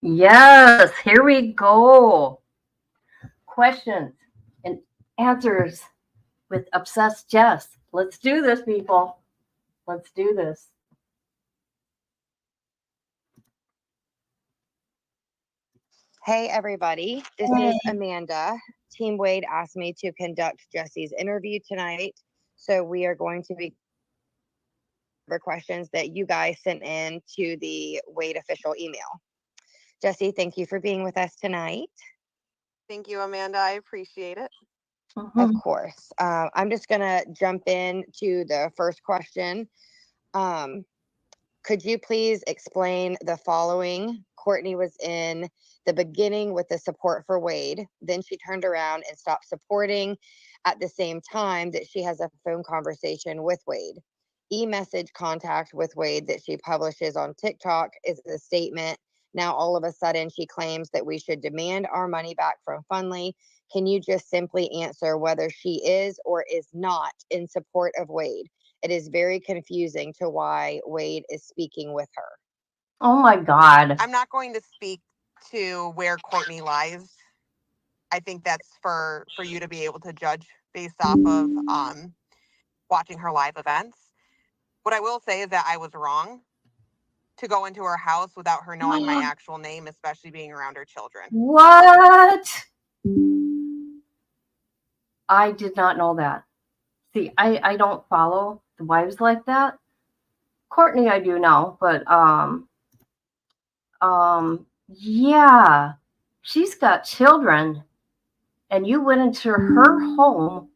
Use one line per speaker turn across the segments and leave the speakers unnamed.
Yes, here we go. Questions and answers with Obsessed Jess. Let's do this, people. Let's do this.
Hey, everybody. This is
Hey.
Amanda. Team Wade asked me to conduct Jesse's interview tonight. So we are going to be for questions that you guys sent in to the Wade official email. Jesse, thank you for being with us tonight.
Thank you, Amanda. I appreciate it.
Of course. I'm just going to jump in to the first question. Could you please explain the following? Courtney was in the beginning with the support for Wade. Then she turned around and stopped supporting at the same time that she has a phone conversation with Wade. E-message contact with Wade that she publishes on TikTok is a statement. Now, all of a sudden, she claims that we should demand our money back from Fundly. Can you just simply answer whether she is or is not in support of Wade? It is very confusing to why Wade is speaking with her.
Oh my God.
I'm not going to speak to where Courtney lies. I think that's for you to be able to judge based off of watching her live events. What I will say is that I was wrong to go into her house without her knowing my actual name, especially being around her children.
What? I did not know that. See, I don't follow the wives like that. Courtney, I do know, but yeah, she's got children, and you went into her home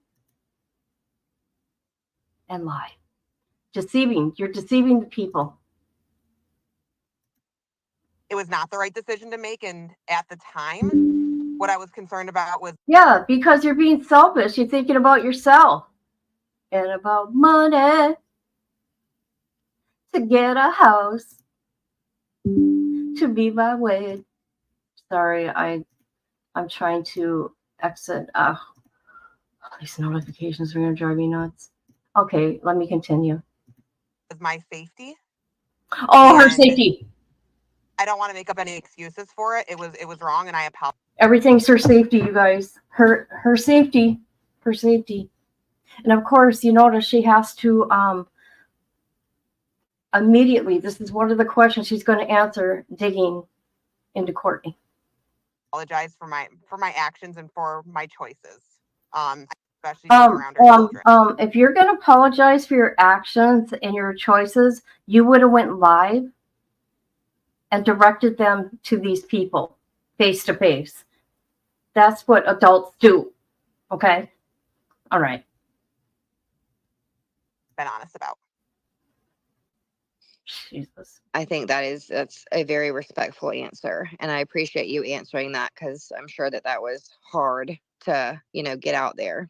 and lied, deceiving. You're deceiving the people.
It was not the right decision to make, and at the time, what I was concerned about was
because you're being selfish. You're thinking about yourself and about money to get a house to be my way. Sorry, I'm trying to exit. These notifications are going to drive me nuts. Okay, let me continue.
my safety.
Oh, her safety.
I don't want to make up any excuses for it. It was wrong, and I apologize.
Everything's her safety, you guys. Her safety, her safety. And of course, you notice she has to immediately. This is one of the questions she's going to answer, digging into Courtney.
Apologize for my actions and for my choices. Especially being around her children.
If you're going to apologize for your actions and your choices, you would have went live and directed them to these people face to face. That's what adults do. Okay? All right.
Been honest about.
Jesus.
I think that's a very respectful answer, and I appreciate you answering that because I'm sure that was hard to get out there.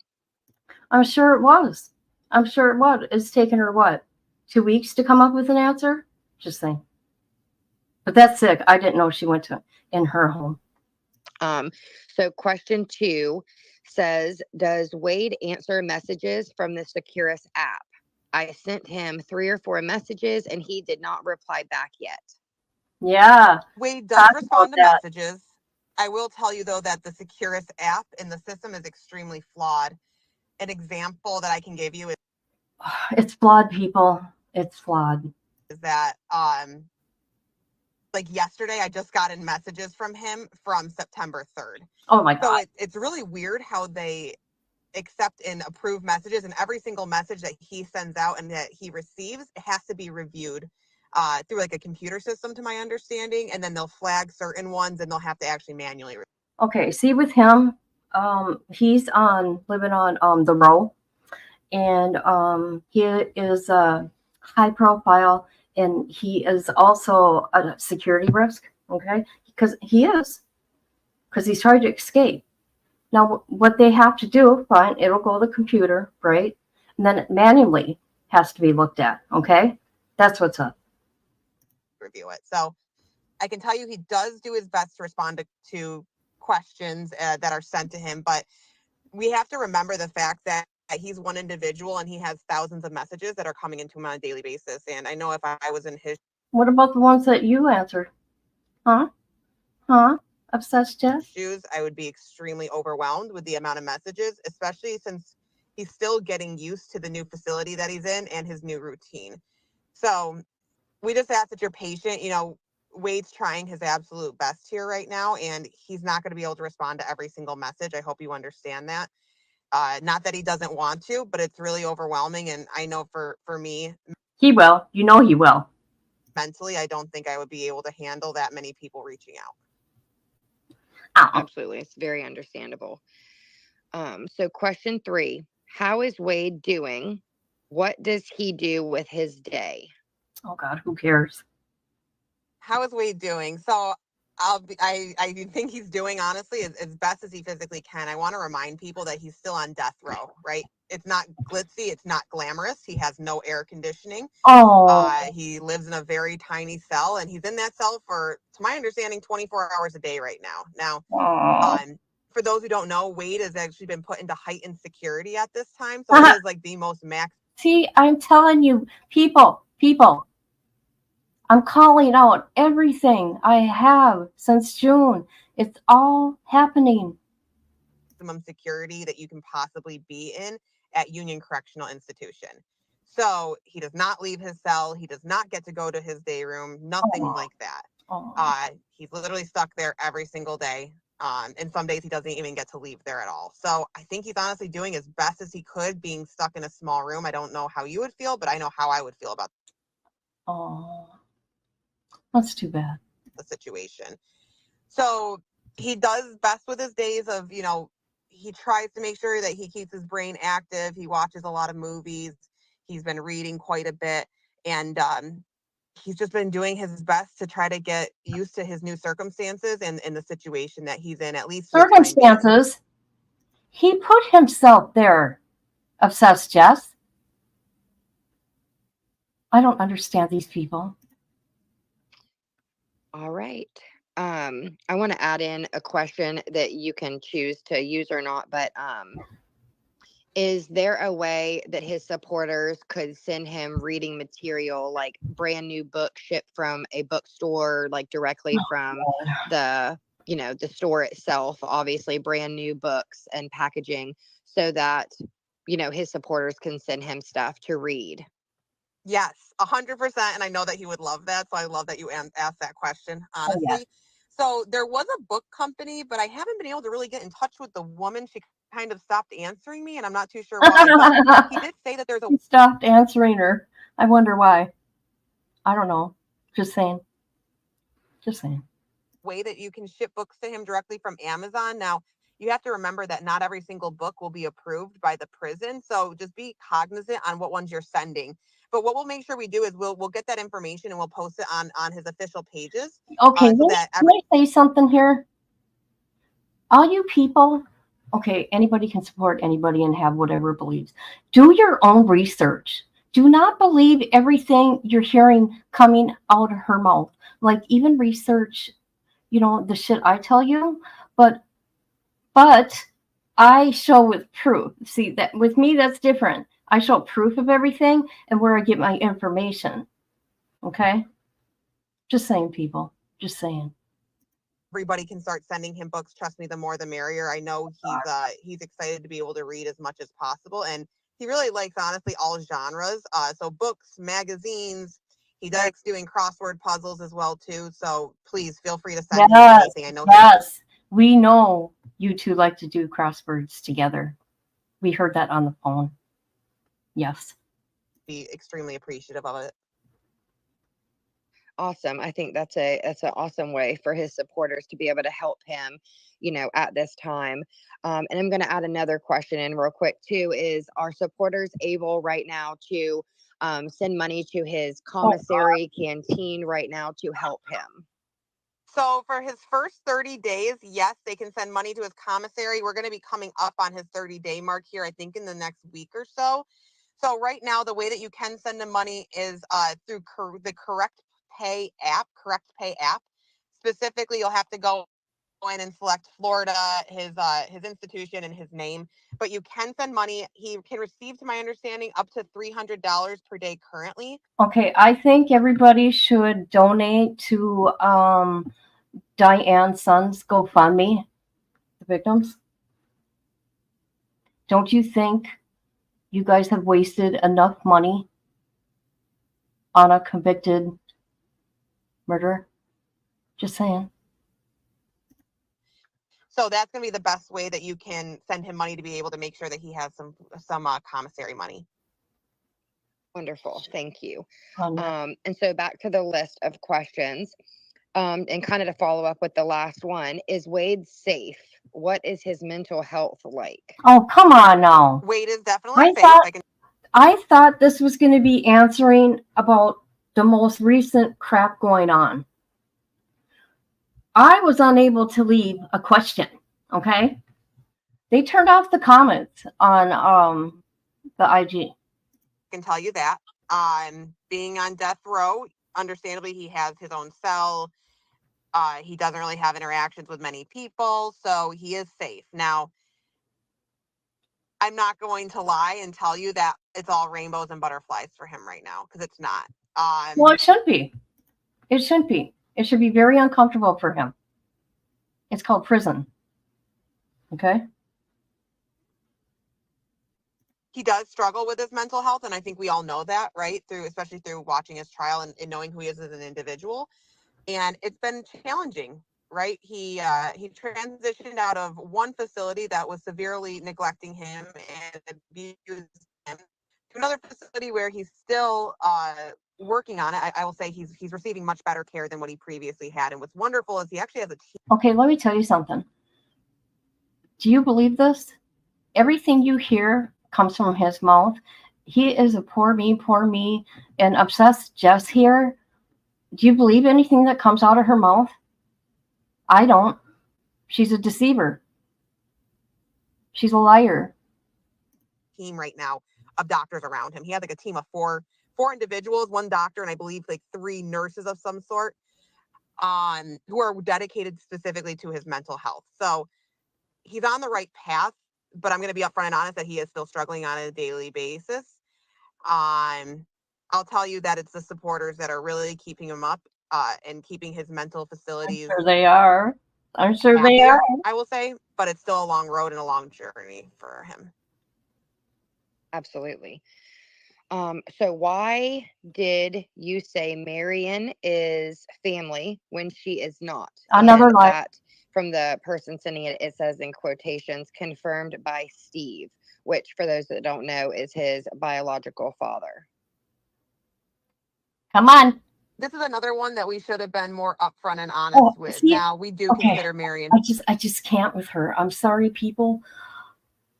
I'm sure it was. I'm sure it was. It's taken her what, 2 weeks to come up with an answer? Just saying. But that's sick. I didn't know she went to in her home.
So question 2 says, does Wade answer messages from the Securus app? I sent him 3 or 4 messages and he did not reply back yet.
Yeah.
Wade does respond to messages. I will tell you, though, that the Securus app in the system is extremely flawed. An example that I can give you is
it's flawed, people. It's flawed.
Is that like yesterday I just got in messages from him from September 3rd.
Oh my God.
So it's really weird how they accept and approve messages, and every single message that he sends out and that he receives has to be reviewed through like a computer system, to my understanding, and then they'll flag certain ones and they'll have to actually manually review.
Okay, see with him, he's living on the row, and he is high profile, and he is also a security risk. Okay, because he's trying to escape. Now, what they have to do, fine, it'll go to the computer, right? And then it manually has to be looked at. Okay, that's what's up.
Review it. So I can tell you he does do his best to respond to questions that are sent to him, but we have to remember the fact that he's one individual and he has thousands of messages that are coming into him on a daily basis. And I know if I was in his...
What about the ones that you answered? Huh? Huh? Obsessed Jess?
shoes, I would be extremely overwhelmed with the amount of messages, especially since he's still getting used to the new facility that he's in and his new routine. So we just ask that you're patient. Wade's trying his absolute best here right now, and he's not going to be able to respond to every single message. I hope you understand that. Not that he doesn't want to, but it's really overwhelming. And I know for me,
He will. You know he will.
mentally, I don't think I would be able to handle that many people reaching out.
Absolutely. It's very understandable. So question 3, how is Wade doing? What does he do with his day?
Oh God, who cares?
How is Wade doing? So I think he's doing, honestly, as best as he physically can. I want to remind people that he's still on death row, right? It's not glitzy. It's not glamorous. He has no air conditioning.
Oh.
He lives in a very tiny cell, and he's in that cell for, to my understanding, 24 hours a day right now. Now, for those who don't know, Wade has actually been put into heightened security at this time. So it is like the most max.
See, I'm telling you, people, I'm calling out everything I have since June. It's all happening.
Maximum security that you can possibly be in at Union Correctional Institution. So he does not leave his cell. He does not get to go to his day room. Nothing like that. He's literally stuck there every single day. And some days he doesn't even get to leave there at all. So I think he's honestly doing as best as he could being stuck in a small room. I don't know how you would feel, but I know how I would feel about
that's too bad.
The situation. So he does best with his days of, he tries to make sure that he keeps his brain active. He watches a lot of movies. He's been reading quite a bit. And he's just been doing his best to try to get used to his new circumstances and the situation that he's in, at least for the time being.
Circumstances? He put himself there, Obsessed Jess. I don't understand these people.
All right. I want to add in a question that you can choose to use or not, but is there a way that his supporters could send him reading material, like brand new book shipped from a bookstore, like directly from the store itself, obviously brand new books and packaging, so that, his supporters can send him stuff to read?
Yes, 100%. And I know that he would love that. So I love that you asked that question, honestly.
Oh, yeah.
So there was a book company, but I haven't been able to really get in touch with the woman. She kind of stopped answering me, and I'm not too sure why. But he did say that there's
He stopped answering her. I wonder why. I don't know. Just saying.
Way that you can ship books to him directly from Amazon. Now, you have to remember that not every single book will be approved by the prison. So just be cognizant on what ones you're sending. But what we'll make sure we do is we'll get that information and we'll post it on his official pages.
Okay,
so
can I say something here? All you people, okay, anybody can support anybody and have whatever beliefs. Do your own research. Do not believe everything you're hearing coming out of her mouth. Like, even research, the shit I tell you, but I show with proof. See, that with me, that's different. I show proof of everything and where I get my information. Okay? Just saying, people. Just saying.
Everybody can start sending him books. Trust me, the more the merrier. I know he's excited to be able to read as much as possible, and he really likes, honestly, all genres. So books, magazines. He likes doing crossword puzzles as well too. So please feel free to send him anything. I know.
Yes, we know you two like to do crosswords together. We heard that on the phone. Yes.
Be extremely appreciative of it.
Awesome. I think that's an awesome way for his supporters to be able to help him, at this time. And I'm going to add another question in real quick too, is are supporters able right now to send money to his commissary canteen right now to help him?
So for his first 30 days, yes, they can send money to his commissary. We're going to be coming up on his 30-day mark here, I think, in the next week or so. So right now, the way that you can send him money is through the Correct Pay app. Specifically, you'll have to go in and select Florida, his institution, and his name. But you can send money. He can receive, to my understanding, up to $300 per day currently.
Okay, I think everybody should donate to Diane's son's GoFundMe, the victims? Don't you think you guys have wasted enough money on a convicted murderer? Just saying.
So that's going to be the best way that you can send him money to be able to make sure that he has some commissary money.
Wonderful. Thank you.
Um,
And so back to the list of questions, and kind of to follow up with the last one, is Wade safe? What is his mental health like?
oh, come on now.
Wade is definitely
I
safe.
thought this was going to be answering about the most recent crap going on. I was unable to leave a question. Okay. They turned off the comments on the IG.
Can tell you that. Being on death row, understandably, he has his own cell. He doesn't really have interactions with many people, so he is safe. Now, I'm not going to lie and tell you that it's all rainbows and butterflies for him right now, because it's not.
Well, it shouldn't be. It shouldn't be. It should be very uncomfortable for him. It's called prison. Okay?
He does struggle with his mental health, and I think we all know that, right? Especially through watching his trial and knowing who he is as an individual. And it's been challenging, right? He transitioned out of one facility that was severely neglecting him and abusing him to another facility where he's still working on it. I will say he's receiving much better care than what he previously had. And what's wonderful is he actually has a team.
Okay, let me tell you something. Do you believe this? Everything you hear comes from his mouth. He is a poor me, and obsessed Jess here. Do you believe anything that comes out of her mouth? I don't. She's a deceiver. She's a liar.
Team right now of doctors around him. He had like a team of four individuals, one doctor, and I believe like 3 nurses of some sort, who are dedicated specifically to his mental health. So he's on the right path, but I'm going to be upfront and honest that he is still struggling on a daily basis. I'll tell you that it's the supporters that are really keeping him up and keeping his mental facilities.
I'm sure they are. I'm sure they are.
I will say, but it's still a long road and a long journey for him.
Absolutely. So why did you say Marion is family when she is not?
Another
And
lie.
that from the person sending it, it says in quotations, confirmed by Steve, which for those that don't know is his biological father.
Come on.
This is another one that we should have been more upfront and honest with.
See,
now we do consider Marion.
I just can't with her. I'm sorry, people.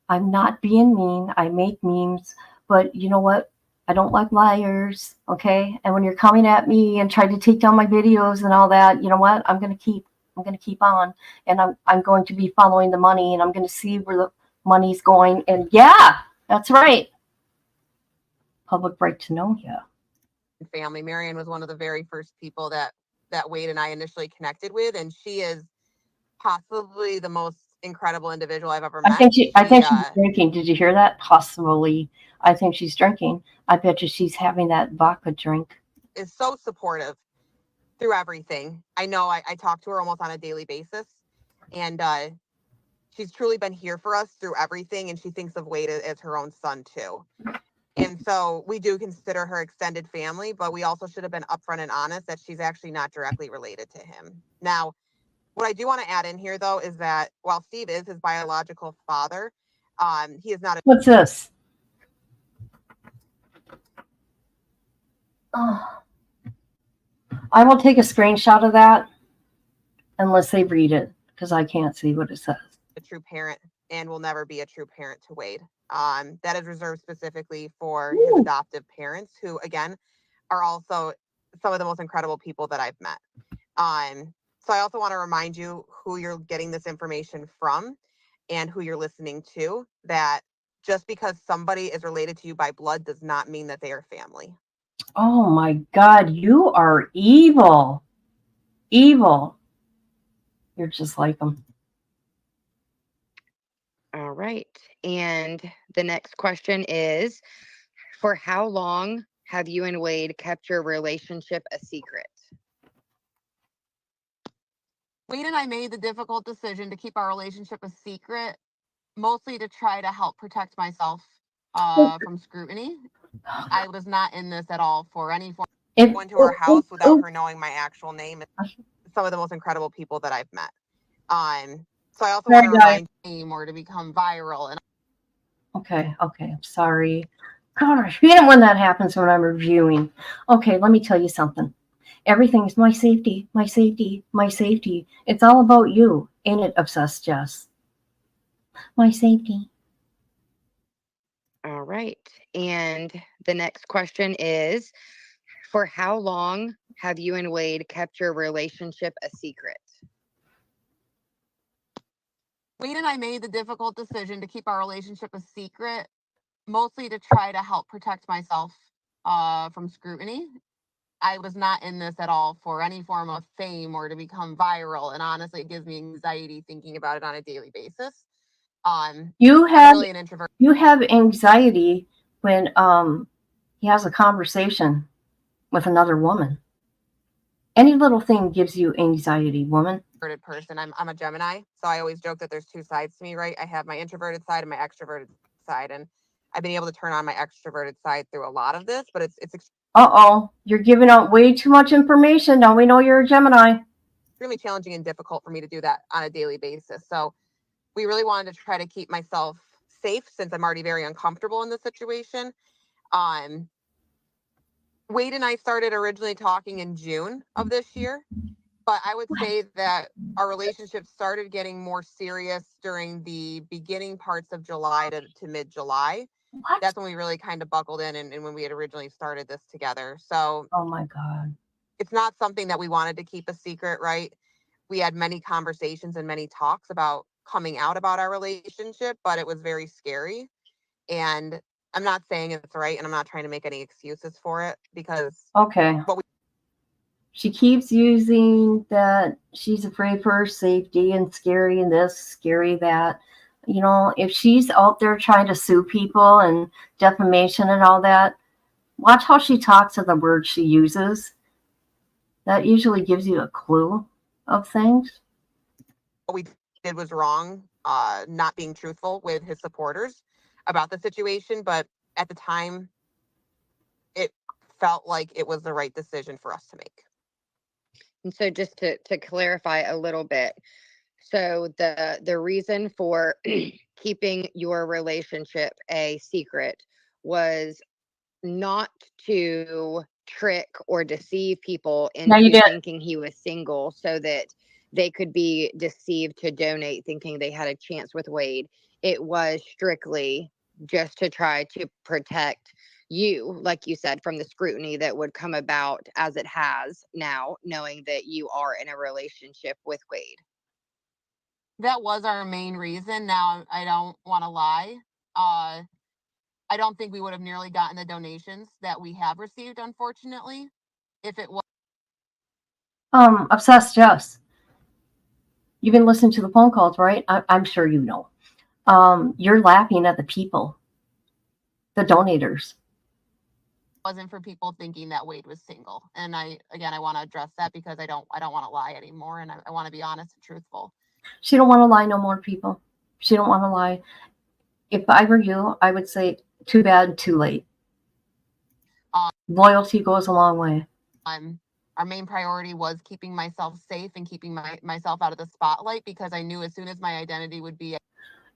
I'm not being mean. I make memes, but you know what? I don't like liars. Okay. And when you're coming at me and trying to take down my videos and all that, you know what? I'm going to keep on, and I'm going to be following the money, and I'm going to see where the money's going. And yeah, that's right. Public right to know. Yeah.
Family. Marion was one of the very first people that Wade and I initially connected with, and she is possibly the most incredible individual I've ever met.
I think she's drinking. Did you hear that? Possibly. I think she's drinking. I bet you she's having that vodka drink.
Is so supportive through everything. I know I talk to her almost on a daily basis, and she's truly been here for us through everything, and she thinks of Wade as her own son too. And so we do consider her extended family, but we also should have been upfront and honest that she's actually not directly related to him. Now, what I do want to add in here, though, is that while Steve is his biological father, he is not.
What's this? Oh. I will take a screenshot of that unless they read it, because I can't see what it says.
A true parent and will never be a true parent to Wade. That is reserved specifically for his adoptive parents, who, again, are also some of the most incredible people that I've met. So I also want to remind you who you're getting this information from and who you're listening to, that just because somebody is related to you by blood does not mean that they are family.
Oh my God, you are evil. Evil. You're just like them.
All right. And the next question is, for how long have you and Wade kept your relationship a secret?
Wade and I made the difficult decision to keep our relationship a secret, mostly to try to help protect myself from scrutiny. I was not in this at all for any form.
If,
Go into her house without her knowing my actual name. Some of the most incredible people that I've met. So I also want to remind you more to become viral. And
okay, I'm sorry. God, I hate it when that happens when I'm reviewing. Okay, let me tell you something. Everything is my safety, my safety, my safety. It's all about you, ain't it, Obsessed Jess? My safety.
All right. And the next question is, for how long have you and Wade kept your relationship a secret?
Wade and I made the difficult decision to keep our relationship a secret, mostly to try to help protect myself from scrutiny. I was not in this at all for any form of fame or to become viral. And honestly, it gives me anxiety thinking about it on a daily basis.
You
I'm
have
really an introvert.
you have anxiety when he has a conversation with another woman. Any little thing gives you anxiety, woman.
Person. I'm a Gemini, so I always joke that there's two sides to me, right? I have my introverted side and my extroverted side, and I've been able to turn on my extroverted side through a lot of this, but it's
Uh-oh, you're giving out way too much information. Now we know you're a Gemini.
extremely challenging and difficult for me to do that on a daily basis. So we really wanted to try to keep myself safe since I'm already very uncomfortable in this situation. Wade and I started originally talking in June of this year, but I would say that our relationship started getting more serious during the beginning parts of July to mid-July.
What?
That's when we really kind of buckled in and when we had originally started this together. So
Oh my God.
it's not something that we wanted to keep a secret, right? We had many conversations and many talks about coming out about our relationship, but it was very scary. And I'm not saying it's right, and I'm not trying to make any excuses for it because
Okay. She keeps using that she's afraid for her safety and scary and this, scary that. You know, if she's out there trying to sue people and defamation and all that, watch how she talks and the words she uses. That usually gives you a clue of things.
what we did was wrong, not being truthful with his supporters about the situation. But at the time, it felt like it was the right decision for us to make.
And so just to clarify a little bit, so the reason for keeping your relationship a secret was not to trick or deceive people into thinking he was single so that they could be deceived to donate thinking they had a chance with Wade. It was strictly just to try to protect you, like you said, from the scrutiny that would come about as it has now, knowing that you are in a relationship with Wade.
That was our main reason. Now, I don't want to lie. I don't think we would have nearly gotten the donations that we have received, unfortunately, if it was.
Obsessed Jess. You've been listening to the phone calls, right? I'm sure you know. You're laughing at the people, the donators.
Wasn't for people thinking that Wade was single. And I want to address that because I don't want to lie anymore, and I want to be honest and truthful.
She don't want to lie no more, people. She don't want to lie. If I were you, I would say too bad, too late. Loyalty goes a long way.
Our main priority was keeping myself safe and keeping myself out of the spotlight because I knew as soon as my identity would be.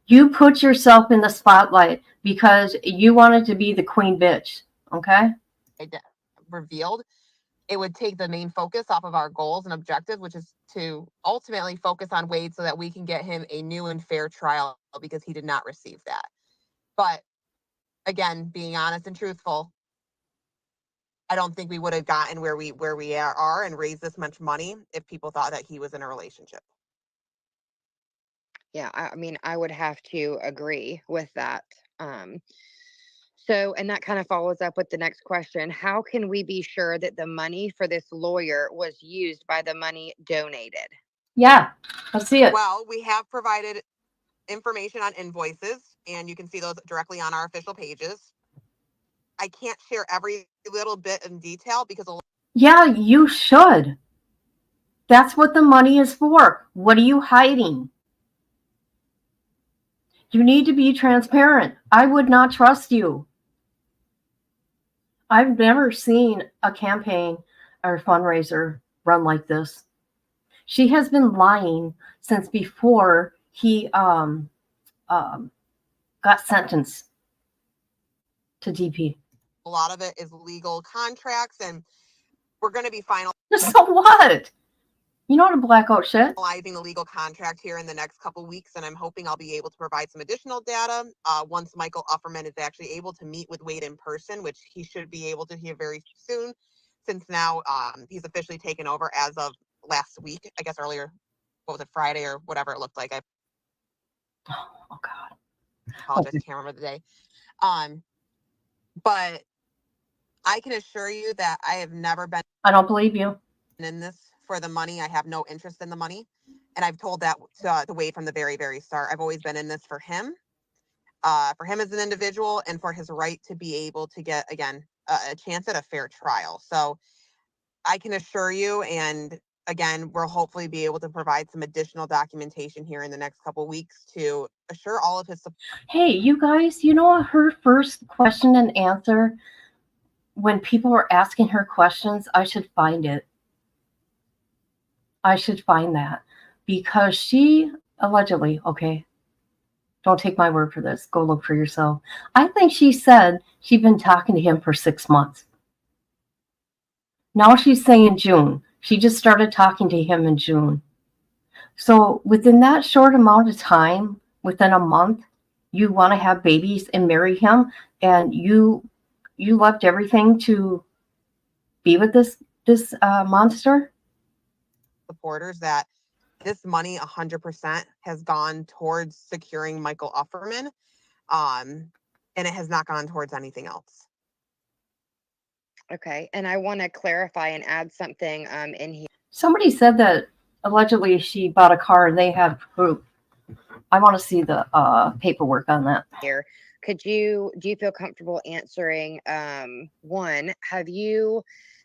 You put yourself in the spotlight because you wanted to be the queen bitch, okay?
Revealed, it would take the main focus off of our goals and objectives, which is to ultimately focus on Wade so that we can get him a new and fair trial because he did not receive that. But again, being honest and truthful, I don't think we would have gotten where we are and raised this much money if people thought that he was in a relationship.
Yeah, I mean, I would have to agree with that. So, and that kind of follows up with the next question. How can we be sure that the money for this lawyer was used by the money donated?
Yeah, let's see it.
Well, we have provided information on invoices, and you can see those directly on our official pages. I can't share every little bit in detail because.
Yeah, you should. That's what the money is for. What are you hiding? You need to be transparent. I would not trust you. I've never seen a campaign or fundraiser run like this. She has been lying since before he got sentenced to DP.
A lot of it is legal contracts, and we're going to be
So what? You know how to black out shit.
finalizing the legal contract here in the next couple weeks, and I'm hoping I'll be able to provide some additional data once Michael Ufferman is actually able to meet with Wade in person, which he should be able to here very soon, since now he's officially taken over as of last week. I guess earlier, what was it, Friday or whatever it looked like. I
Oh God.
apologize,
Okay.
can't remember the day. But I can assure you that I have never been
I don't believe you.
in this for the money. I have no interest in the money. And I've told that to Wade from the very, very start. I've always been in this for him as an individual, and for his right to be able to get, again, a chance at a fair trial. So I can assure you, and again, we'll hopefully be able to provide some additional documentation here in the next couple of weeks to assure all of his support.
Hey, you guys, you know her first question and answer when people were asking her questions? I should find it. I should find that because she allegedly, okay, don't take my word for this. Go look for yourself. I think she said she'd been talking to him for 6 months. Now she's saying June. She just started talking to him in June. So within that short amount of time, within a month, you want to have babies and marry him, and you left everything to be with this monster.
Supporters that this money 100% has gone towards securing Michael Ufferman, and it has not gone towards anything else.
Okay, and I want to clarify and add something in here.
Somebody said that allegedly she bought a car and they had proof. I want to see the paperwork on that.
Here, do you feel comfortable answering? One,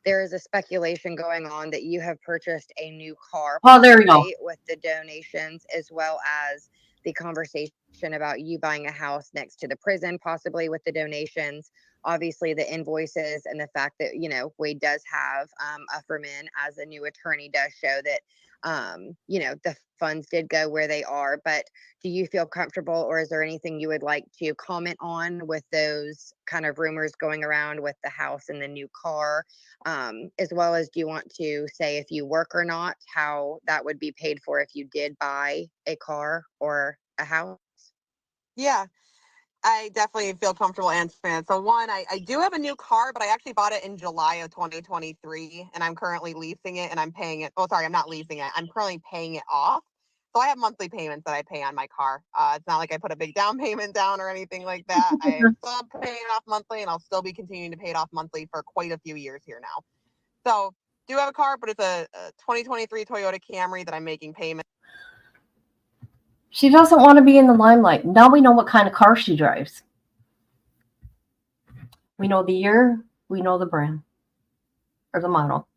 there is a speculation going on that you have purchased a new car.
Oh, there you go.
With the donations, as well as the conversation about you buying a house next to the prison, possibly with the donations. Obviously, the invoices and the fact that, Wade does have Ufferman as a new attorney does show that, the funds did go where they are. But do you feel comfortable, or is there anything you would like to comment on with those kind of rumors going around with the house and the new car? As well as, do you want to say if you work or not, how that would be paid for if you did buy a car or a house?
Yeah, I definitely feel comfortable answering it. So one, I do have a new car, but I actually bought it in July of 2023, and I'm currently leasing it, and I'm paying it. Oh, sorry, I'm not leasing it. I'm currently paying it off. So I have monthly payments that I pay on my car. It's not like I put a big down payment down or anything like that. I'm still paying it off monthly, and I'll still be continuing to pay it off monthly for quite a few years here now. So do have a car, but it's a 2023 Toyota Camry that I'm making payments.
She doesn't want to be in the limelight. Now we know what kind of car she drives. We know the year, we know the brand or the model.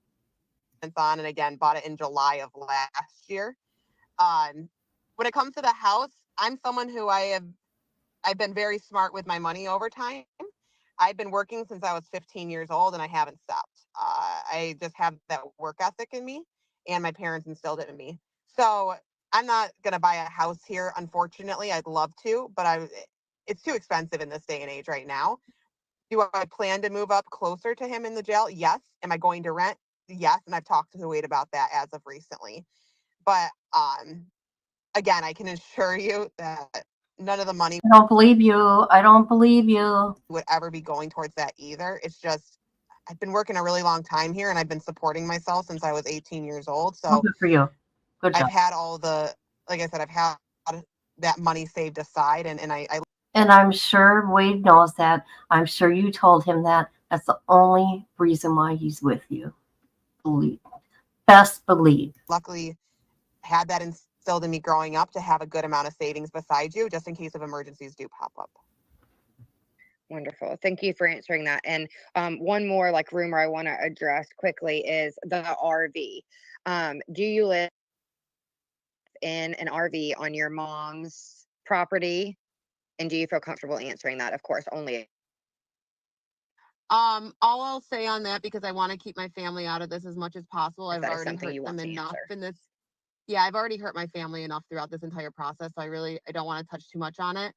On, and again, bought it in July of last year. When it comes to the house, I'm someone who I've been very smart with my money over time. I've been working since I was 15 years old, and I haven't stopped. I just have that work ethic in me, and my parents instilled it in me. So I'm not going to buy a house here, unfortunately. I'd love to, but it's too expensive in this day and age right now. Do I plan to move up closer to him in the jail? Yes. Am I going to rent? Yes. And I've talked to Wade about that as of recently. But again, I can assure you that none of the money
I don't believe you. I don't believe you.
would ever be going towards that either. It's just, I've been working a really long time here, and I've been supporting myself since I was 18 years old. So
Good for you. Good job.
I've had like I said, I've had that money saved aside, and
And I'm sure Wade knows that. I'm sure you told him that. That's the only reason why he's with you. Best believe.
luckily had that instilled in me growing up to have a good amount of savings beside you, just in case of emergencies do pop up.
Wonderful. Thank you for answering that. And one more rumor I want to address quickly is the RV. Do you live in an RV on your mom's property? And do you feel comfortable answering that? Of course, only
All I'll say on that, because I want to keep my family out of this as much as possible.
if
I've
that is
already
something
hurt
you want
them
to
enough
answer.
in this. Yeah, I've already hurt my family enough throughout this entire process. So I don't want to touch too much on it.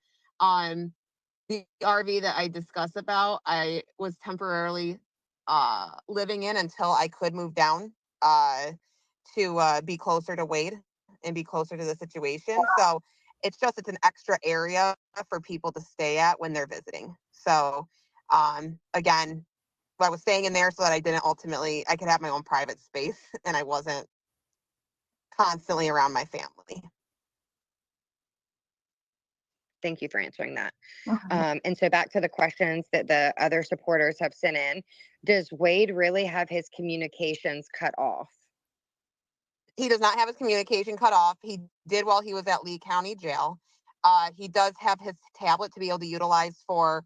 The RV that I discuss about, I was temporarily living in until I could move down to be closer to Wade and be closer to the situation. So it's an extra area for people to stay at when they're visiting. So again, I was staying in there so that I could have my own private space and I wasn't constantly around my family.
Thank you for answering that.
Okay.
And so back to the questions that the other supporters have sent in. Does Wade really have his communications cut off?
He does not have his communication cut off. He did while he was at Lee County Jail. He does have his tablet to be able to utilize for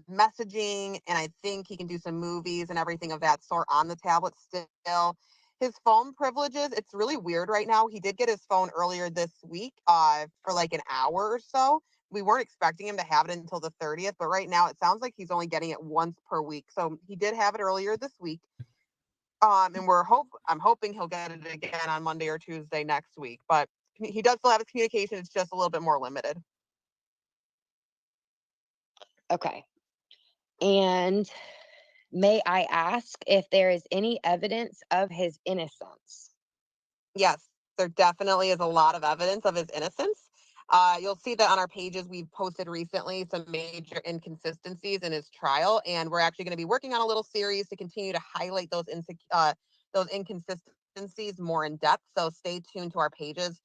messaging, and I think he can do some movies and everything of that sort on the tablet still. His phone privileges, it's really weird right now. He did get his phone earlier this week for like an hour or so. We weren't expecting him to have it until the 30th, but right now it sounds like he's only getting it once per week. So he did have it earlier this week. And I'm hoping he'll get it again on Monday or Tuesday next week. But he does still have his communication. It's just a little bit more limited.
Okay. And may I ask if there is any evidence of his innocence?
Yes, there definitely is a lot of evidence of his innocence. You'll see that on our pages we've posted recently some major inconsistencies in his trial, and we're actually going to be working on a little series to continue to highlight those inconsistencies more in depth. So stay tuned to our pages.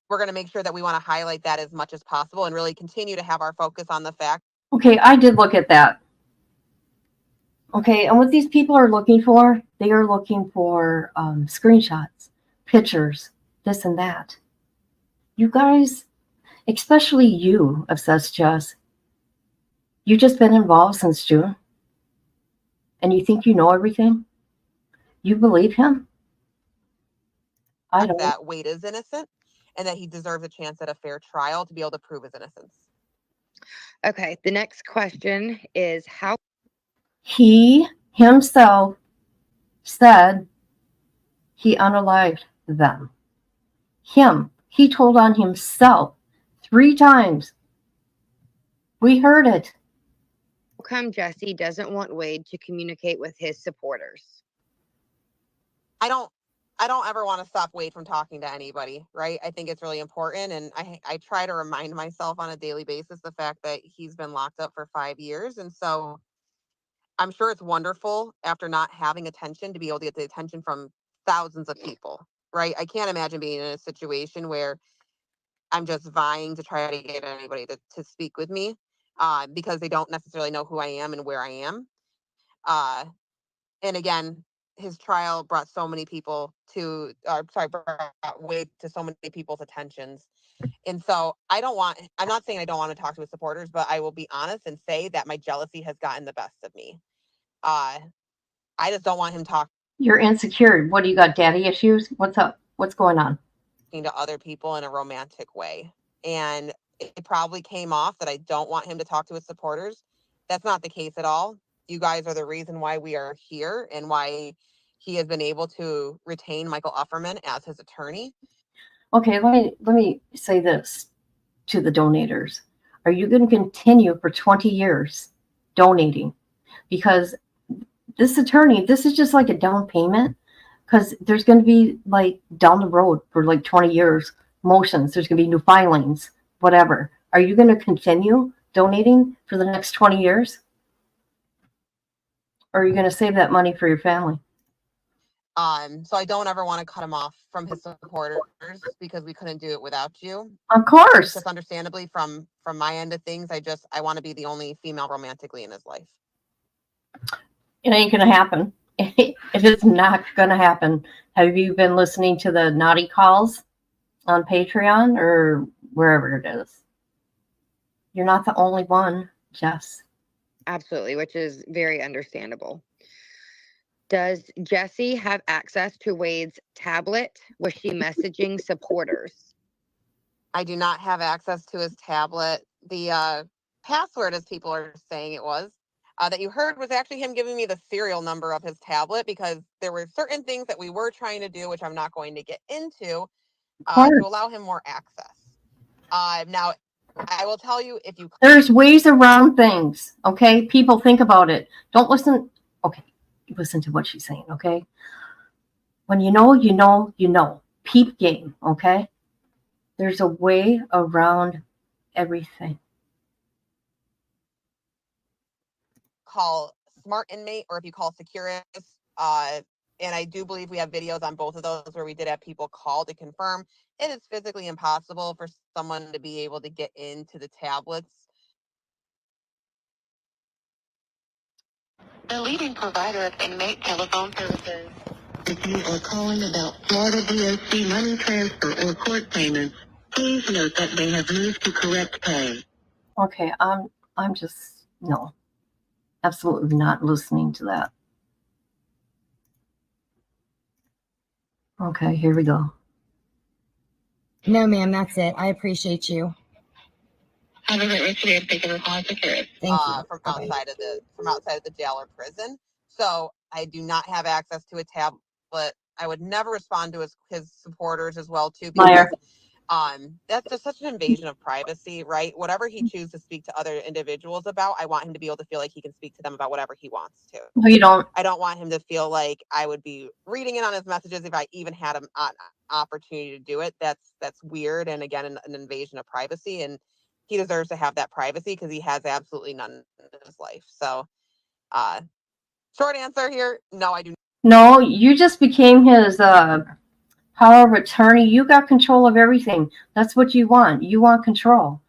We're going to make sure that we want to highlight that as much as possible and really continue to have our focus on the fact.
Okay, I did look at that. Okay, and what these people are looking for, they are looking for screenshots, pictures, this and that. You guys, especially you, Obsessed Jess, you just been involved since June, and you think you know everything? You believe him? I don't.
That Wade is innocent and that he deserves a chance at a fair trial to be able to prove his innocence.
Okay. The next question is how
He himself said he unalived them. He told on himself 3 times. We heard it.
come Jesse doesn't want Wade to communicate with his supporters?
I don't ever want to stop Wade from talking to anybody, right? I think it's really important. And I try to remind myself on a daily basis the fact that he's been locked up for 5 years. And so I'm sure it's wonderful after not having attention to be able to get the attention from thousands of people, right? I can't imagine being in a situation where I'm just vying to try to get anybody to speak with me because they don't necessarily know who I am and where I am. And again, his trial brought so many people brought Wade to so many people's attentions. And so I'm not saying I don't want to talk to his supporters, but I will be honest and say that my jealousy has gotten the best of me. I just don't want him talking
You're insecure. What do you got, daddy issues? What's up? What's going on?
to other people in a romantic way. And it probably came off that I don't want him to talk to his supporters. That's not the case at all. You guys are the reason why we are here and why he has been able to retain Michael Ufferman as his attorney.
Okay, let me say this to the donators. Are you going to continue for 20 years donating? Because this attorney, this is just like a down payment, because there's going to be like down the road for like 20 years motions. There's going to be new filings, whatever. Are you going to continue donating for the next 20 years? Or are you going to save that money for your family?
So I don't ever want to cut him off from his supporters because we couldn't do it without you.
Of course.
Just understandably from my end of things, I want to be the only female romantically in his life.
It ain't going to happen. It is not going to happen. Have you been listening to the naughty calls on Patreon or wherever it is? You're not the only one, Jess.
Absolutely, which is very understandable. Does Jesse have access to Wade's tablet? Was she messaging supporters?
I do not have access to his tablet. The password, as people are saying it was, that you heard was actually him giving me the serial number of his tablet because there were certain things that we were trying to do, which I'm not going to get into, to allow him more access. Now, I will tell you, if you
There's ways around things, okay? People, think about it. Don't listen. Okay, listen to what she's saying, okay? When you know, you know, you know. Peep game, okay? There's a way around everything.
call Smart Inmate or if you call Securus, and I do believe we have videos on both of those where we did have people call to confirm it is physically impossible for someone to be able to get into the tablets.
The leading provider of inmate telephone services. If you are calling about Florida DOC money transfer or court payments, please note that they have moved to correct pay.
Okay, I'm just, no, absolutely not listening to that. Okay, here we go.
No, ma'am, that's it. I appreciate you.
Have a great rest of your day. Thank you for calling Securus.
Thank you.
From
Bye-bye.
outside of the jail or prison. So I do not have access to a tablet. I would never respond to his supporters as well too, because
Liar.
That's just such an invasion of privacy, right? Whatever he chooses to speak to other individuals about, I want him to be able to feel like he can speak to them about whatever he wants to.
No, you don't.
I don't want him to feel like I would be reading it on his messages if I even had an opportunity to do it. That's weird, and again, an invasion of privacy, and he deserves to have that privacy because he has absolutely none in his life. So, short answer here, no, I do not.
No, you just became his power of attorney. You got control of everything. That's what you want. You want control.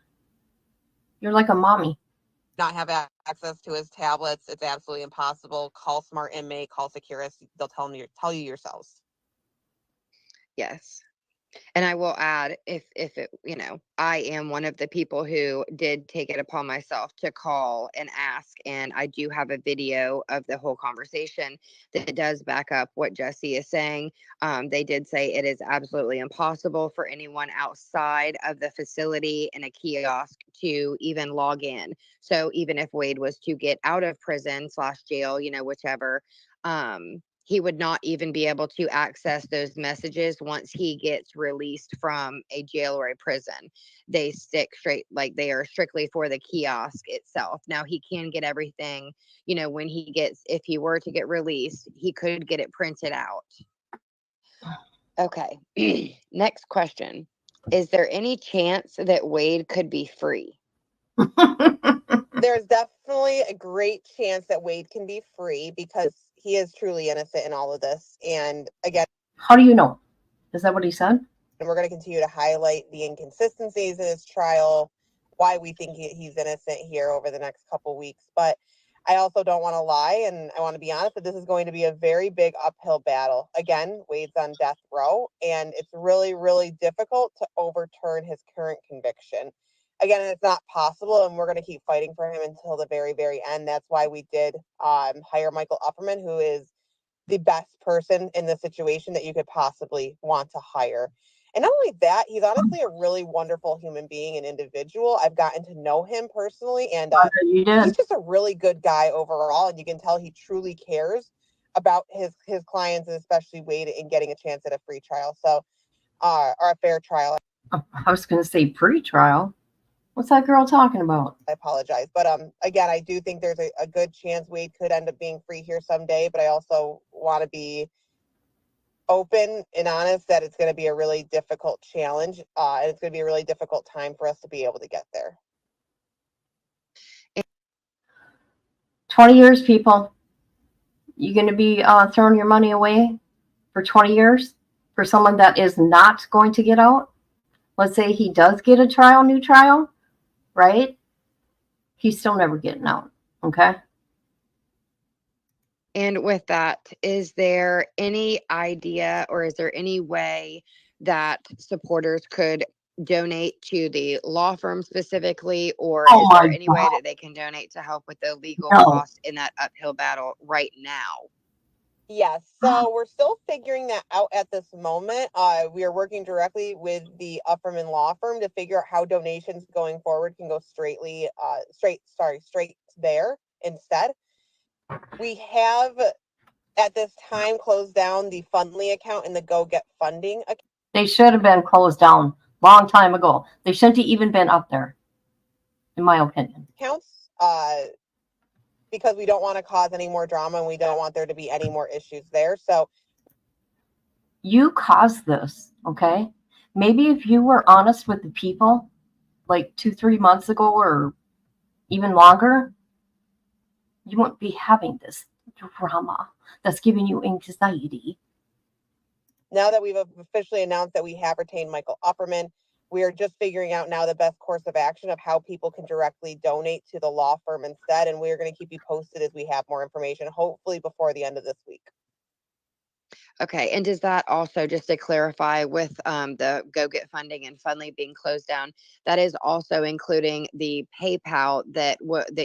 You're like a mommy.
Not have access to his tablets. It's absolutely impossible. Call Smart Inmate, call Securus. They'll tell you yourselves.
Yes. And I will add, if it, I am one of the people who did take it upon myself to call and ask, and I do have a video of the whole conversation that does back up what Jesse is saying. They did say it is absolutely impossible for anyone outside of the facility in a kiosk to even log in. So even if Wade was to get out of prison / jail, whichever, he would not even be able to access those messages once he gets released from a jail or a prison. They stick straight, like they are strictly for the kiosk itself. Now he can get everything, if he were to get released, he could get it printed out. Okay. Next question. Is there any chance that Wade could be free?
There's definitely a great chance that Wade can be free because he is truly innocent in all of this. And again,
how do you know? Is that what he said?
And we're going to continue to highlight the inconsistencies in his trial, why we think he's innocent here over the next couple weeks. But I also don't want to lie, and I want to be honest that this is going to be a very big uphill battle. Again, Wade's on death row, and it's really, really difficult to overturn his current conviction. Again, it's not possible, and we're going to keep fighting for him until the very, very end. That's why we did hire Michael Upperman, who is the best person in the situation that you could possibly want to hire. And not only that, he's honestly a really wonderful human being and individual. I've gotten to know him personally, and he's just a really good guy overall. And you can tell he truly cares about his clients, and especially Wade, in getting a chance at a free trial. So, or a fair trial.
I was going to say pre-trial. What's that girl talking about?
I apologize. But again, I do think there's a good chance Wade could end up being free here someday. But I also want to be open and honest that it's going to be a really difficult challenge. And it's going to be a really difficult time for us to be able to get there.
20 years, people. You going to be throwing your money away for 20 years for someone that is not going to get out? Let's say he does get a new trial, right? He's still never getting out, okay?
And with that, is there any idea or is there any way that supporters could donate to the law firm specifically, or is there any way that they can donate to help with the legal costs in that uphill battle right now?
Yes, so we're still figuring that out at this moment. We are working directly with the Upperman Law Firm to figure out how donations going forward can go straight there instead. We have at this time closed down the Fundly account and the Go Get Funding account.
They should have been closed down long time ago. They shouldn't have even been up there, in my opinion.
Accounts, because we don't want to cause any more drama and we don't want there to be any more issues there. So
You caused this, okay? Maybe if you were honest with the people like 2-3 months ago or even longer, you wouldn't be having this drama that's giving you anxiety.
now that we've officially announced that we have retained Michael Upperman, we are just figuring out now the best course of action of how people can directly donate to the law firm instead. And we're going to keep you posted as we have more information, hopefully before the end of this week.
Okay, and does that also, just to clarify, with the Go Get Funding and Fundly being closed down, that is also including the PayPal that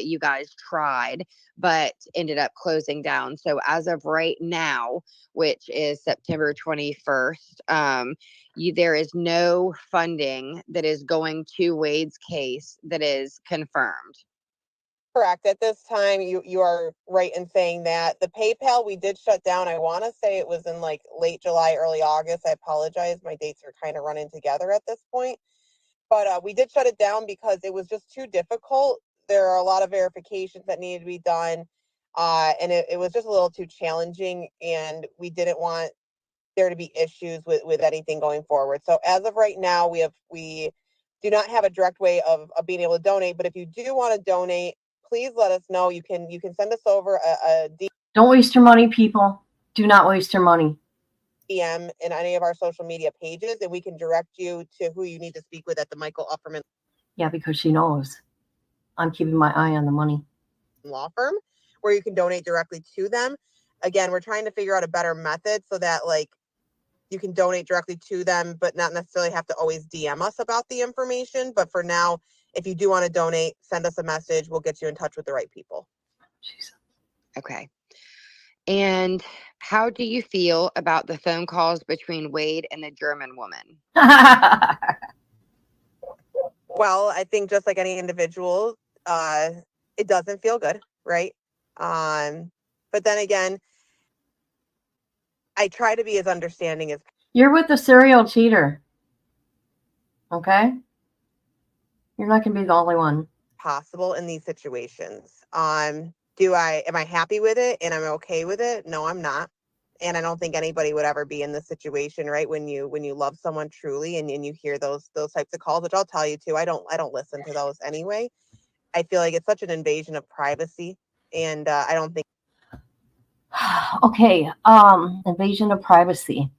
you guys tried but ended up closing down. So as of right now, which is September 21st, there is no funding that is going to Wade's case that is confirmed.
Correct. At this time, you are right in saying that the PayPal we did shut down. I want to say it was in like late July, early August. I apologize. My dates are kind of running together at this point. But we did shut it down because it was just too difficult. There are a lot of verifications that needed to be done. And it was just a little too challenging. And we didn't want there to be issues with anything going forward. So as of right now, we do not have a direct way of being able to donate. But if you do want to donate, please let us know. You can send us over a
Don't waste your money, people. Do not waste your money.
DM in any of our social media pages, and we can direct you to who you need to speak with at the Michael Upperman
Yeah, because she knows I'm keeping my eye on the money.
Law Firm, where you can donate directly to them. Again, we're trying to figure out a better method so that like you can donate directly to them, but not necessarily have to always DM us about the information. But for now, if you do want to donate, send us a message. We'll get you in touch with the right people.
Jesus.
Okay. And how do you feel about the phone calls between Wade and the German woman?
Well, I think just like any individual, it doesn't feel good, right? But then again, I try to be as understanding as
You're with a serial cheater. Okay? You're not going to be the only one.
possible in these situations. Am I happy with it and I'm okay with it? No, I'm not. And I don't think anybody would ever be in this situation, right? When you love someone truly and you hear those types of calls, which I'll tell you too, I don't listen to those anyway. I feel like it's such an invasion of privacy, and I don't think.
Okay, invasion of privacy.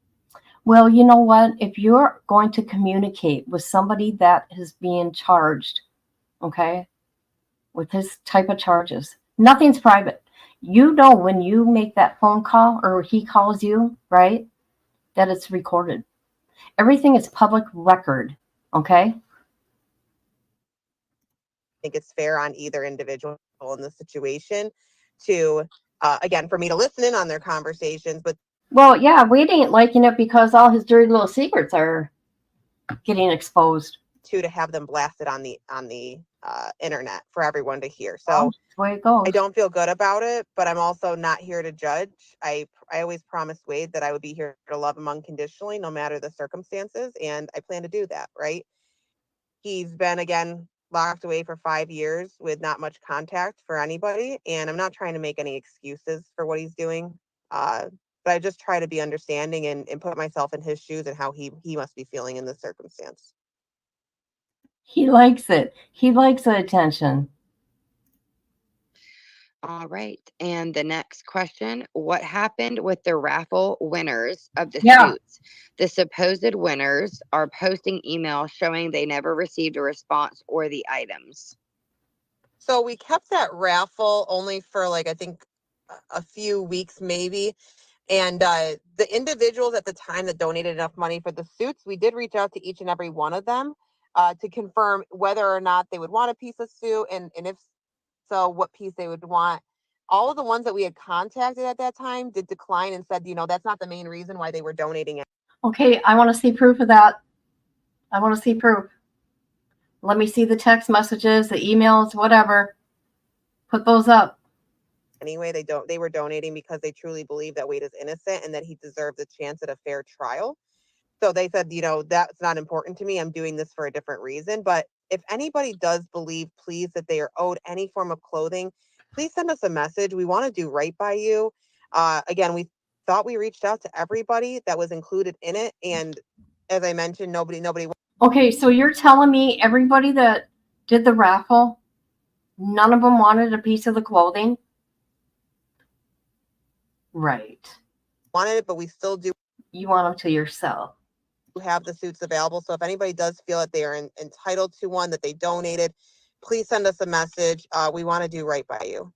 Well, you know what? If you're going to communicate with somebody that is being charged, okay, with this type of charges, nothing's private. You know when you make that phone call or he calls you, right, that it's recorded. Everything is public record, okay?
think it's fair on either individual in the situation to, again, for me to listen in on their conversations, but
Well, yeah, Wade ain't liking it because all his dirty little secrets are getting exposed.
to have them blasted on the internet for everyone to hear. So
Well, that's the way it goes.
I don't feel good about it, but I'm also not here to judge. I always promised Wade that I would be here to love him unconditionally, no matter the circumstances, and I plan to do that, right? He's been, again, locked away for 5 years with not much contact for anybody, and I'm not trying to make any excuses for what he's doing. But I just try to be understanding and put myself in his shoes and how he must be feeling in this circumstance.
He likes it. He likes the attention.
All right. And the next question, what happened with the raffle winners of the
Yeah.
suits? The supposed winners are posting emails showing they never received a response or the items.
So we kept that raffle only for like, I think a few weeks maybe. And the individuals at the time that donated enough money for the suits, we did reach out to each and every one of them to confirm whether or not they would want a piece of suit, and if so, what piece they would want. all of the ones that we had contacted at that time did decline and said, that's not the main reason why they were donating it.
Okay, I want to see proof of that. I want to see proof. Let me see the text messages, the emails, whatever. Put those up.
Anyway, they were donating because they truly believe that Wade is innocent and that he deserves a chance at a fair trial. So they said, that's not important to me. I'm doing this for a different reason. But if anybody does believe, please, that they are owed any form of clothing, please send us a message. We want to do right by you. Again, we thought we reached out to everybody that was included in it. And as I mentioned, nobody.
Okay, so you're telling me everybody that did the raffle, none of them wanted a piece of the clothing? Right.
wanted it, but we still do
You want them to yourself.
have the suits available. So if anybody does feel that they are entitled to one that they donated, please send us a message. We want to do right by you.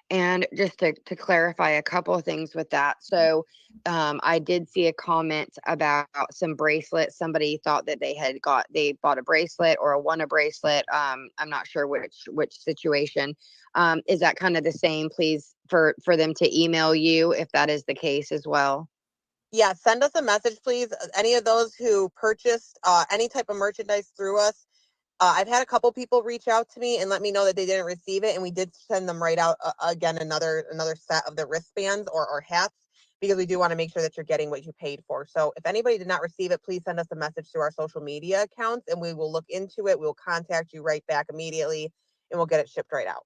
And just to clarify a couple of things with that. So I did see a comment about some bracelets. Somebody thought that they bought a bracelet or won a bracelet. I'm not sure which situation. Is that kind of the same, please, for them to email you if that is the case as well?
Yeah, send us a message, please. Any of those who purchased any type of merchandise through us, I've had a couple people reach out to me and let me know that they didn't receive it, and we did send them right out again another set of the wristbands or hats, because we do want to make sure that you're getting what you paid for. So if anybody did not receive it, please send us a message through our social media accounts, and we will look into it. We'll contact you right back immediately, and we'll get it shipped right out.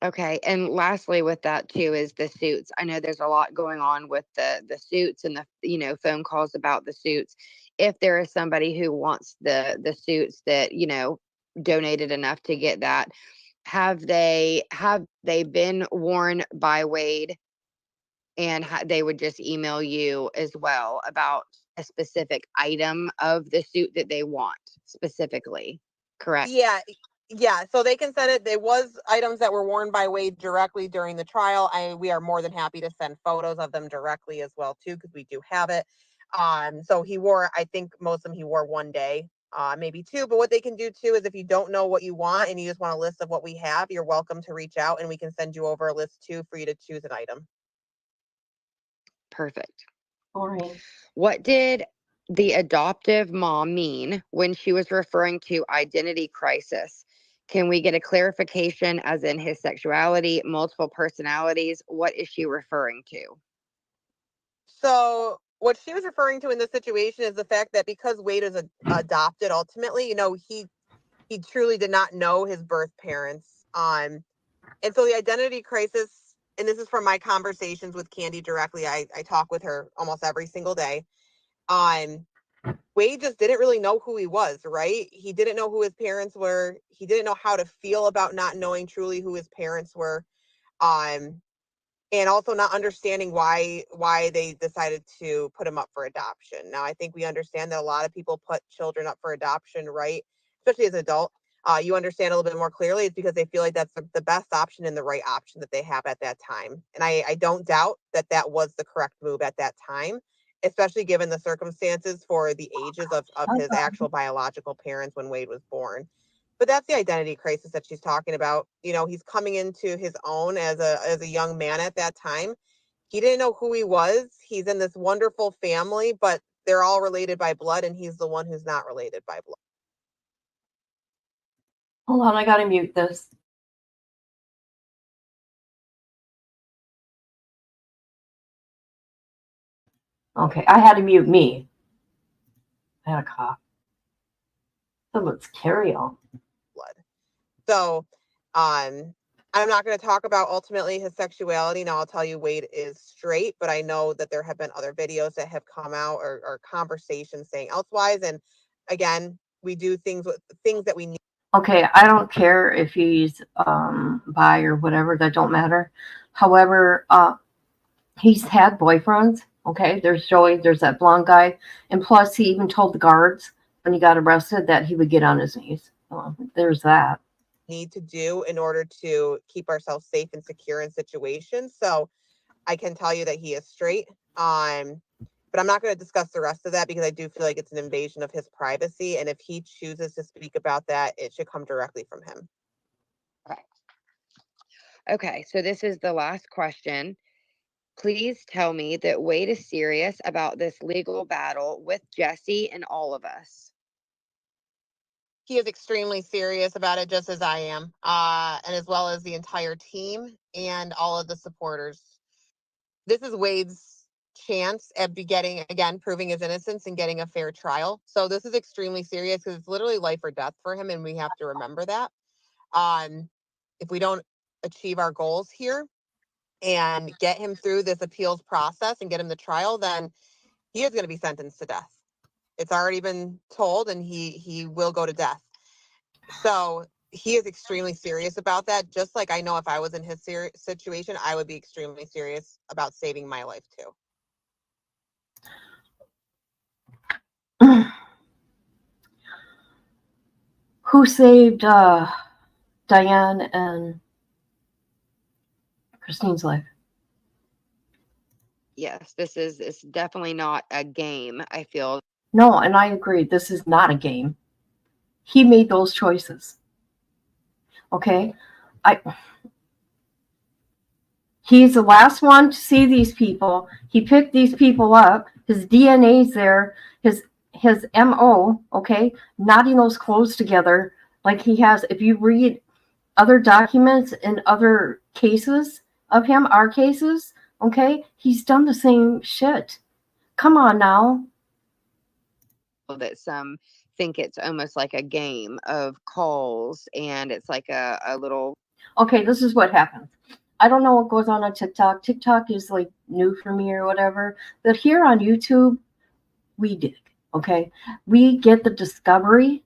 Okay. And lastly with that too is the suits. I know there's a lot going on with the suits and the phone calls about the suits. If there is somebody who wants the suits that, donated enough to get that, have they been worn by Wade, and they would just email you as well about a specific item of the suit that they want specifically, correct?
Yeah. So they can send it. There was items that were worn by Wade directly during the trial. We are more than happy to send photos of them directly as well too, because we do have it. So he wore, I think most of them he wore one day, maybe two. But what they can do too is if you don't know what you want and you just want a list of what we have, you're welcome to reach out and we can send you over a list too for you to choose an item.
Perfect.
All right.
What did the adoptive mom mean when she was referring to identity crisis? Can we get a clarification as in his sexuality, multiple personalities? What is she referring to?
So what she was referring to in this situation is the fact that because Wade is adopted, ultimately, he truly did not know his birth parents. And so the identity crisis, and this is from my conversations with Candy directly. I talk with her almost every single day. Wade just didn't really know who he was, right? He didn't know who his parents were. He didn't know how to feel about not knowing truly who his parents were. And also not understanding why they decided to put him up for adoption. Now, I think we understand that a lot of people put children up for adoption, right? Especially as an adult. You understand a little bit more clearly. It's because they feel like that's the best option and the right option that they have at that time. And I don't doubt that was the correct move at that time, especially given the circumstances for the ages of his actual biological parents when Wade was born. But that's the identity crisis that she's talking about. He's coming into his own as a young man at that time. He didn't know who he was. He's in this wonderful family, but they're all related by blood, and he's the one who's not related by blood.
Hold on, I gotta mute this. Okay, I had to mute me. I had a cough. So let's carry on.
Blood. So, I'm not going to talk about ultimately his sexuality. Now, I'll tell you, Wade is straight, but I know that there have been other videos that have come out or conversations saying elsewise. And again, we do things that we need.
Okay, I don't care if he's bi or whatever, that don't matter. However, he's had boyfriends. Okay, there's Joey, there's that blonde guy, and plus he even told the guards when he got arrested that he would get on his knees. There's that.
Need to do in order to keep ourselves safe and secure in situations. So I can tell you that he is straight. But I'm not going to discuss the rest of that because I do feel like it's an invasion of his privacy. And if he chooses to speak about that, it should come directly from him.
Okay. Okay, so this is the last question. Please tell me that Wade is serious about this legal battle with Jesse and all of us.
He is extremely serious about it, just as I am, and as well as the entire team and all of the supporters. This is Wade's chance at proving his innocence and getting a fair trial. So this is extremely serious because it's literally life or death for him, and we have to remember that. If we don't achieve our goals here and get him through this appeals process and get him the trial, then he is going to be sentenced to death. It's already been told, and he will go to death. So he is extremely serious about that. Just like I know if I was in his situation, I would be extremely serious about saving my life too.
Who saved Diane and Christine's life?
Yes, it's definitely not a game, I feel.
No, and I agree. This is not a game. He made those choices. Okay? He's the last one to see these people. He picked these people up. His DNA's there. His MO, okay? Knotting those clothes together like he has. If you read other documents and other cases of him, our cases, okay? He's done the same shit. Come on now.
That some think it's almost like a game of calls, and it's like a little.
Okay, this is what happens. I don't know what goes on TikTok. TikTok is like new for me or whatever. But here on YouTube, we dig, okay? We get the discovery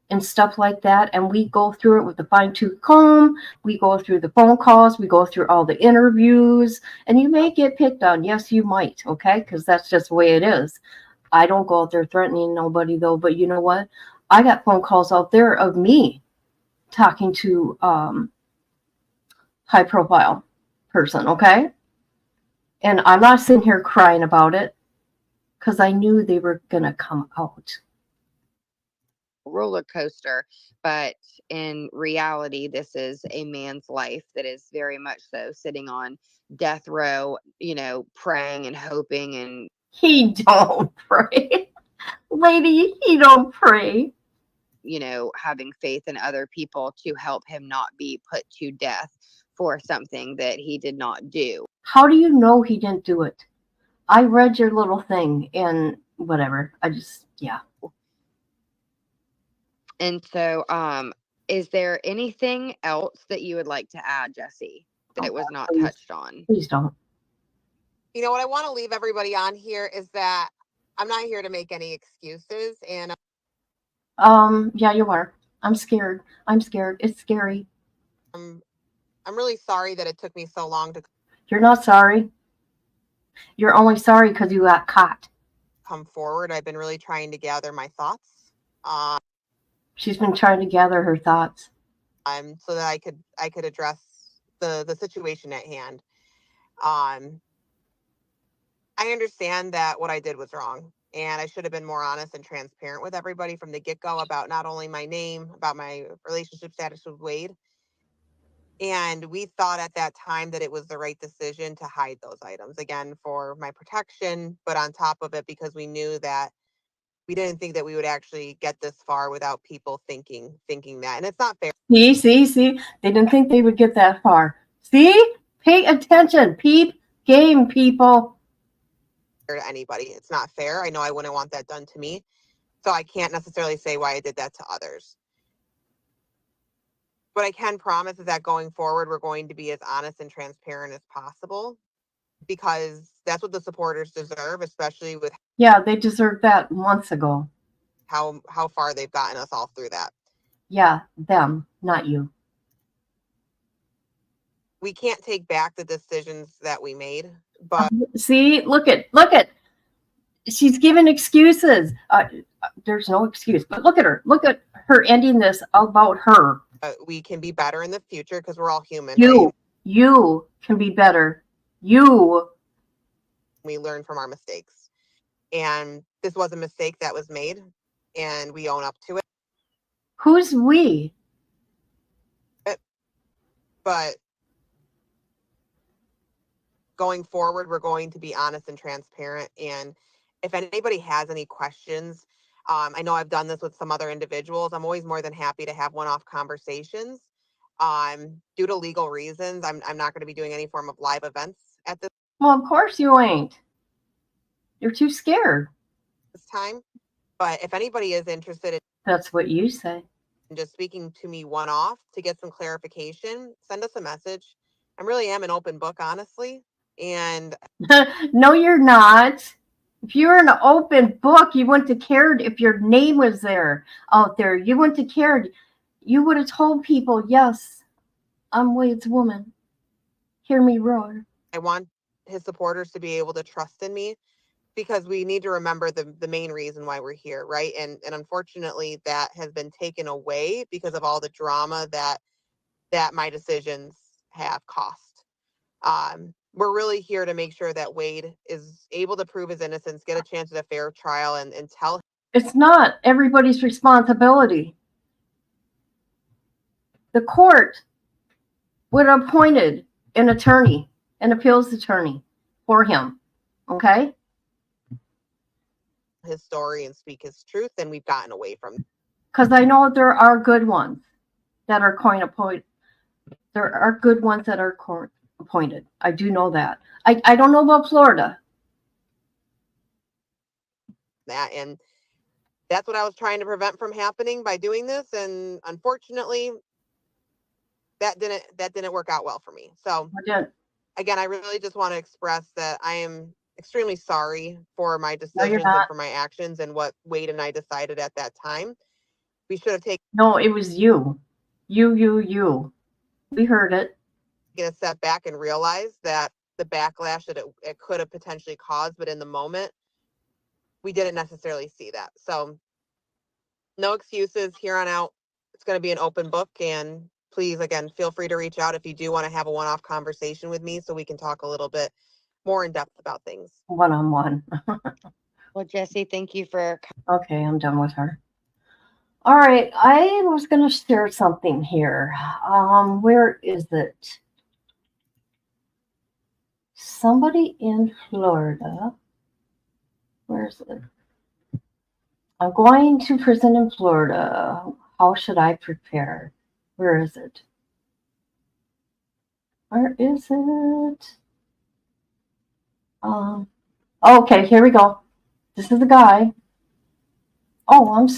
and stuff like that, and we go through it with the fine-tooth comb. We go through the phone calls. We go through all the interviews. And you may get picked on. Yes, you might, okay? Because that's just the way it is. I don't go out there threatening nobody, though. But you know what? I got phone calls out there of me talking to high-profile person, okay? And I'm not sitting here crying about it because I knew they were going to come out.
Roller coaster, but in reality, this is a man's life that is very much so sitting on death row, praying and hoping. And
he don't pray. Lady, he don't pray.
Having faith in other people to help him not be put to death for something that he did not do.
How do you know he didn't do it? I read your little thing and whatever. Yeah.
And so, is there anything else that you would like to add, Jesse, that was not touched on?
Please don't.
You know what I want to leave everybody on here is that I'm not here to make any excuses, and
yeah, you are. I'm scared. It's scary.
I'm really sorry that it took me so long to.
You're not sorry. You're only sorry because you got caught.
Come forward. I've been really trying to gather my thoughts.
She's been trying to gather her thoughts.
So that I could address the situation at hand. I understand that what I did was wrong, and I should have been more honest and transparent with everybody from the get-go about not only my name, about my relationship status with Wade. And we thought at that time that it was the right decision to hide those items, again, for my protection, but on top of it, because we knew that we didn't think that we would actually get this far without people thinking that. And it's not fair.
See? They didn't think they would get that far. See? Pay attention. Game, people.
To anybody. It's not fair. I know I wouldn't want that done to me. So I can't necessarily say why I did that to others. What I can promise is that going forward, we're going to be as honest and transparent as possible, because that's what the supporters deserve, especially with.
Yeah, they deserved that months ago.
How far they've gotten us all through that.
Yeah, them, not you.
We can't take back the decisions that we made, but
see, look at. She's giving excuses. There's no excuse, but look at her. Look at her ending this about her.
We can be better in the future because we're all human.
You can be better.
We learn from our mistakes, and this was a mistake that was made, and we own up to it.
Who's we?
But going forward, we're going to be honest and transparent. And if anybody has any questions, I know I've done this with some other individuals. I'm always more than happy to have one-off conversations. Due to legal reasons, I'm not going to be doing any form of live events at
Well, of course you ain't. You're too scared.
this time. But if anybody is interested
That's what you say.
in just speaking to me one-off to get some clarification, send us a message. I really am an open book, honestly. And
No, you're not. If you were an open book, you wouldn't have cared if your name was there out there. You wouldn't have cared. You would have told people, yes, I'm Wade's woman. Hear me roar.
I want his supporters to be able to trust in me, because we need to remember the main reason why we're here, right? And unfortunately, that has been taken away because of all the drama that my decisions have cost. We're really here to make sure that Wade is able to prove his innocence, get a chance at a fair trial, and tell.
It's not everybody's responsibility. The court would have appointed an attorney, an appeals attorney for him. Okay?
His story and speak his truth, and we've gotten away from.
Because I know there are good ones that are court appointed. There are good ones that are court appointed. I do know that. I don't know about Florida.
That, and that's what I was trying to prevent from happening by doing this, and unfortunately that didn't work out well for me. So again, I really just want to express that I am extremely sorry for my decisions and for my actions and what Wade and I decided at that time. We should have taken.
No, it was you. You. We heard it.
A step back and realize that the backlash that it could have potentially caused, but in the moment, we didn't necessarily see that. So no excuses here on out. It's going to be an open book, and please, again, feel free to reach out if you do want to have a one-off conversation with me so we can talk a little bit more in depth about things.
One-on-one.
Well, Jesse, thank you for.
Okay, I'm done with her. All right, I was going to share something here. Where is it? Somebody in Florida. Where is it? I'm going to prison in Florida. How should I prepare? Where is it? Where is it? Okay, here we go. This is the guy. Oh, I'm